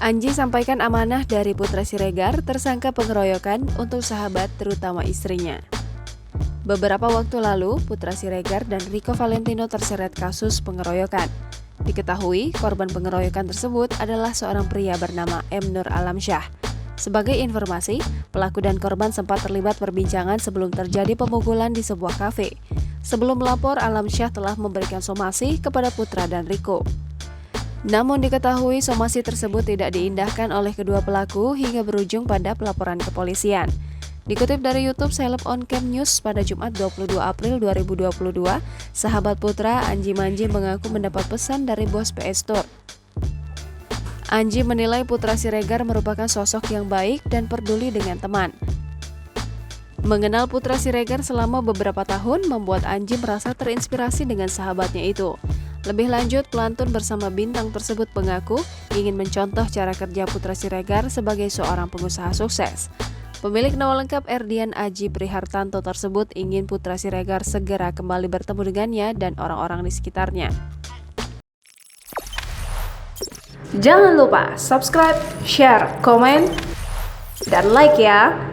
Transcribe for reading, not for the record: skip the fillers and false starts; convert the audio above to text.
Anji sampaikan amanah dari Putra Siregar, tersangka pengeroyokan untuk sahabat terutama istrinya. Beberapa waktu lalu, Putra Siregar dan Rico Valentino terseret kasus pengeroyokan. Diketahui, korban pengeroyokan tersebut adalah seorang pria bernama M. Nur Alamsyah. Sebagai informasi, pelaku dan korban sempat terlibat perbincangan sebelum terjadi pemukulan di sebuah kafe. Sebelum melapor, Alamsyah telah memberikan somasi kepada Putra dan Rico. Namun diketahui somasi tersebut tidak diindahkan oleh kedua pelaku hingga berujung pada pelaporan kepolisian. Dikutip dari YouTube Seleb On Cam News pada Jumat 22 April 2022, sahabat Putra Anji Manji mengaku mendapat pesan dari bos PS Store. Anji menilai Putra Siregar merupakan sosok yang baik dan peduli dengan teman. Mengenal Putra Siregar selama beberapa tahun membuat Anji merasa terinspirasi dengan sahabatnya itu. Lebih lanjut, pelantun bersama bintang tersebut mengaku ingin mencontoh cara kerja Putra Siregar sebagai seorang pengusaha sukses. Pemilik nama lengkap Erdian Aji Prihartanto tersebut ingin Putra Siregar segera kembali bertemu dengannya dan orang-orang di sekitarnya. Jangan lupa subscribe, share, komen, dan like ya!